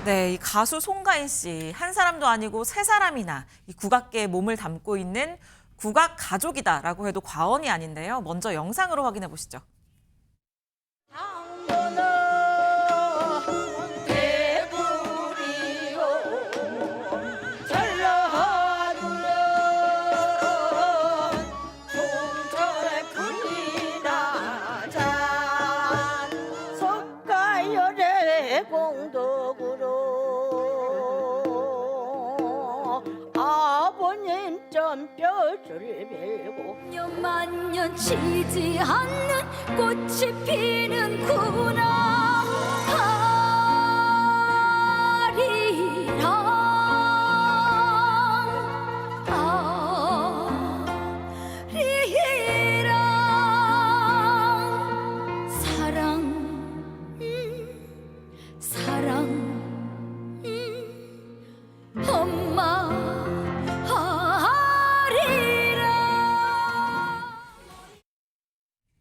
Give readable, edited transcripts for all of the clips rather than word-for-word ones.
네, 이 가수 송가인 씨, 한 사람도 아니고 세 사람이나 이 국악계에 몸을 담고 있는 국악 가족이다라고 해도 과언이 아닌데요. 먼저 영상으로 확인해 보시죠. 공덕으로 아버님 뼈를 베고 년만년 지지 않는 꽃이 피는구나 아리랑 사랑 엄마 아리랑.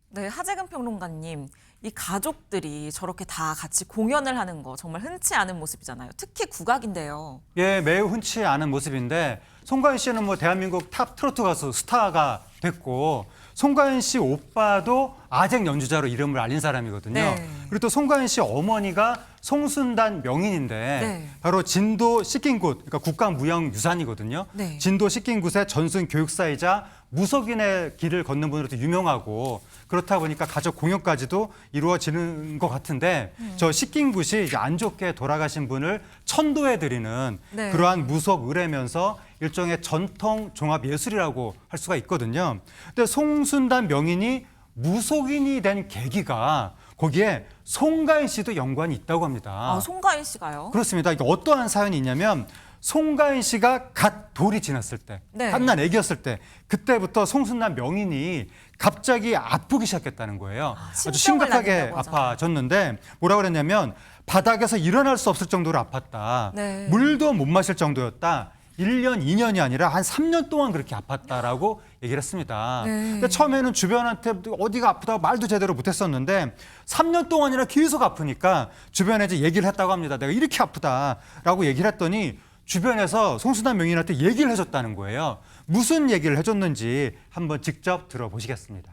네, 하재근 평론가님, 이 가족들이 저렇게 다 같이 공연을 하는 거 정말 흔치 않은 모습이잖아요. 특히 국악인데요. 예, 매우 흔치 않은 모습인데 송가인 씨는 뭐 대한민국 탑 트로트 가수 스타가 됐고 송가인 씨 오빠도 아쟁 연주자로 이름을 알린 사람이거든요. 네. 그리고 또 송가인 씨 어머니가 송순단 명인인데 네. 바로 진도 식긴굿, 그러니까 국가무형유산이거든요. 네. 진도 식긴굿의 전순 교육사이자 무속인의 길을 걷는 분으로도 유명하고 그렇다 보니까 가족 공연까지도 이루어지는 것 같은데 저 식긴굿이 이제 안 좋게 돌아가신 분을 천도해 드리는 네. 그러한 무속 의례면서 일종의 전통 종합 예술이라고 할 수가 있거든요. 근데 송순단 명인이 무속인이 된 계기가 거기에 송가인 씨도 연관이 있다고 합니다. 아, 송가인 씨가요? 그렇습니다. 이게 어떠한 사연이 있냐면 송가인 씨가 갓 돌이 지났을 때, 네. 갓난 애기였을 때 그때부터 송순단 명인이 갑자기 아프기 시작했다는 거예요. 아주 심병을 심각하게 날린다고 하잖아요. 아파졌는데 뭐라고 그랬냐면 바닥에서 일어날 수 없을 정도로 아팠다. 네. 물도 못 마실 정도였다. 1년, 2년이 아니라 한 3년 동안 그렇게 아팠다라고 얘기를 했습니다. 네. 근데 처음에는 주변한테 어디가 아프다고 말도 제대로 못했었는데 3년 동안이나 계속 아프니까 주변에 이제 얘기를 했다고 합니다. 내가 이렇게 아프다라고 얘기를 했더니 주변에서 송순단 명인한테 얘기를 해줬다는 거예요. 무슨 얘기를 해줬는지 한번 직접 들어보시겠습니다.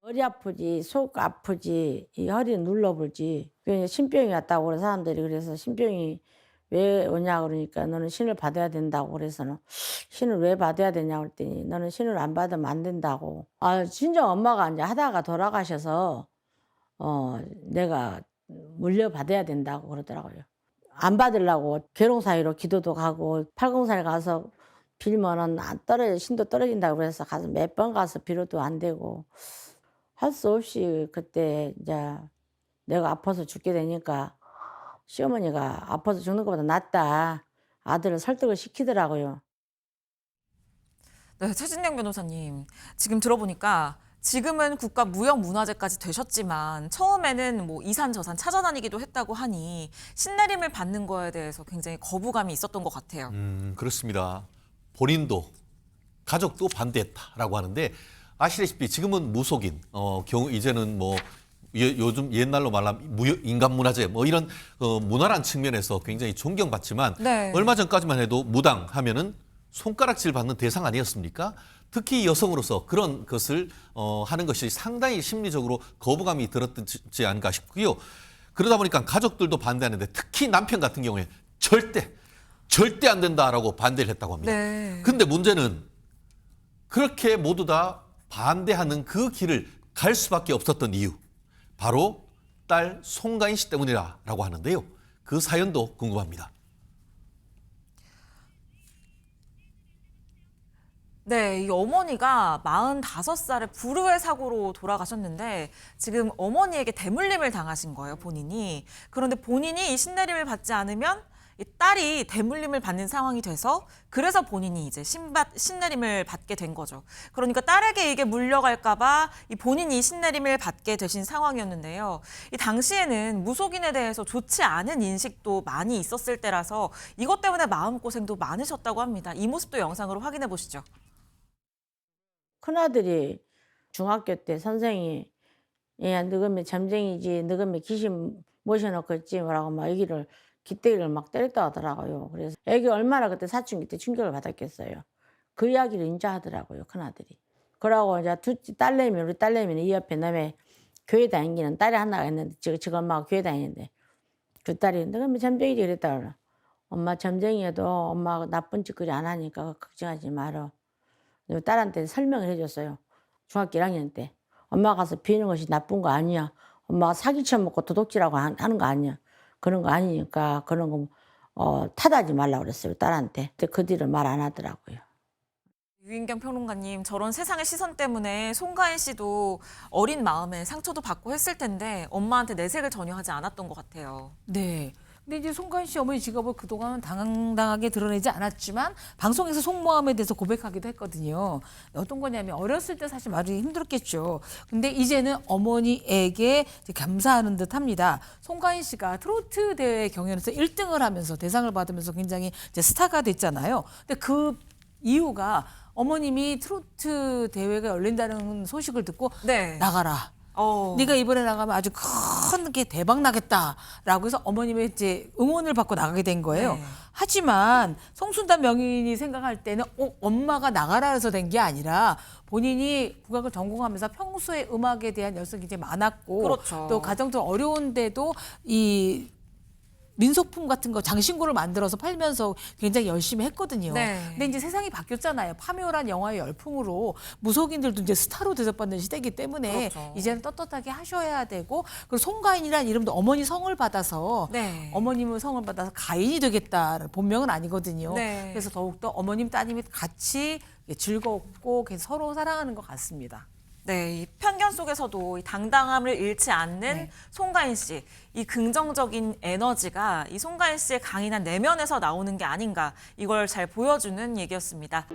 머리 아프지 속 아프지 이 허리 눌러불지 신병이 왔다고 그래 사람들이 그래서 신병이 왜 오냐 그러니까 너는 신을 받아야 된다고 그래서는 신을 왜 받아야 되냐고 그랬더니 너는 신을 안 받으면 안 된다고. 아 친정 엄마가 이제 하다가 돌아가셔서 내가 물려받아야 된다고 그러더라고요. 안 받으려고 계룡사위로 기도도 가고 팔공산에 가서 빌면은 안 떨어져 신도 떨어진다고 그래서 가서 몇 번 가서 빌어도 안 되고 할 수 없이 그때 이제 내가 아파서 죽게 되니까 시어머니가 아파서 죽는 것보다 낫다 아들을 설득을 시키더라고요. 네, 최진영 변호사님, 지금 들어보니까 지금은 국가무형문화재까지 되셨지만 처음에는 뭐 이산저산 찾아다니기도 했다고 하니 신내림을 받는 거에 대해서 굉장히 거부감이 있었던 것 같아요. 그렇습니다. 본인도 가족도 반대했다라고 하는데 아시다시피 지금은 무속인, 경우 이제는 뭐 요즘 옛날로 말하면 인간문화재 뭐 이런 문화란 측면에서 굉장히 존경받지만 네. 얼마 전까지만 해도 무당 하면은 손가락질 받는 대상 아니었습니까? 특히 여성으로서 그런 것을 하는 것이 상당히 심리적으로 거부감이 들었지 않을까 싶고요. 그러다 보니까 가족들도 반대하는데 특히 남편 같은 경우에 절대 안 된다라고 반대를 했다고 합니다. 네. 근데 문제는 그렇게 모두 다 반대하는 그 길을 갈 수밖에 없었던 이유. 바로 딸 송가인 씨 때문이라고 하는데요. 그 사연도 궁금합니다. 네, 이 어머니가 45살에 불우의 사고로 돌아가셨는데 지금 어머니에게 대물림을 당하신 거예요, 본인이. 그런데 본인이 이 신내림을 받지 않으면 이 딸이 대물림을 받는 상황이 돼서 그래서 본인이 이제 신내림을 받게 된 거죠. 그러니까 딸에게 이게 물려갈까 봐 이 본인이 신내림을 받게 되신 상황이었는데요. 이 당시에는 무속인에 대해서 좋지 않은 인식도 많이 있었을 때라서 이것 때문에 마음고생도 많으셨다고 합니다. 이 모습도 영상으로 확인해 보시죠. 큰아들이 중학교 때 선생이 야 너그면 점쟁이지 너그면 귀신 모셔놓고 있지 뭐라고 막 얘기를 기대기를 막 때렸다 하더라고요. 그래서 애기 얼마나 그때 사춘기 때 충격을 받았겠어요. 그 이야기를 인자하더라고요, 큰아들이. 그러고 이제 우리 딸내미는 이 옆에 남의 교회 다니는 딸이 하나가 있는데 지금 엄마가 교회 다니는데 그 딸이 너가 뭐 점쟁이지 그랬다 그러. 엄마 점쟁이에도 엄마가 나쁜 짓거리 안 하니까 걱정하지 마라. 딸한테 설명을 해줬어요. 중학교 1학년 때. 엄마 가서 비는 것이 나쁜 거 아니야. 엄마가 사기 쳐먹고 도둑질하고 하는 거 아니야. 그런 거 아니니까 그런 거 탓하지 말라고 그랬어요. 딸한테. 근데 그 뒤로 말 안 하더라고요. 유인경 평론가님, 저런 세상의 시선 때문에 송가인 씨도 어린 마음에 상처도 받고 했을 텐데 엄마한테 내색을 전혀 하지 않았던 것 같아요. 네. 근데 이제 송가인 씨 어머니 직업을 그동안 당당하게 드러내지 않았지만 방송에서 속모함에 대해서 고백하기도 했거든요. 어떤 거냐면 어렸을 때 사실 말이 힘들었겠죠. 근데 이제는 어머니에게 이제 감사하는 듯 합니다. 송가인 씨가 트로트 대회 경연에서 1등을 하면서 대상을 받으면서 굉장히 이제 스타가 됐잖아요. 근데 그 이유가 어머님이 트로트 대회가 열린다는 소식을 듣고 네. 나가라. 어. 네가 이번에 나가면 아주 큰 게 대박 나겠다라고 해서 어머님의 이제 응원을 받고 나가게 된 거예요. 네. 하지만 송순단 명인이 생각할 때는 엄마가 나가라 해서 된 게 아니라 본인이 국악을 전공하면서 평소에 음악에 대한 열성이 굉장히 많았고 그렇죠. 또 가정도 어려운데도 이 민속품 같은 거 장신구를 만들어서 팔면서 굉장히 열심히 했거든요. 네. 근데 이제 세상이 바뀌었잖아요. 파묘란 영화의 열풍으로 무속인들도 이제 스타로 대접받는 시대이기 때문에 그렇죠. 이제는 떳떳하게 하셔야 되고 그리고 송가인이라는 이름도 어머니 성을 받아서 네. 어머님의 성을 받아서 가인이 되겠다. 본명은 아니거든요. 네. 그래서 더욱더 어머님 따님이 같이 즐겁고 계속 서로 사랑하는 것 같습니다. 네, 이 편견 속에서도 이 당당함을 잃지 않는 네. 송가인 씨, 이 긍정적인 에너지가 이 송가인 씨의 강인한 내면에서 나오는 게 아닌가, 이걸 잘 보여주는 얘기였습니다.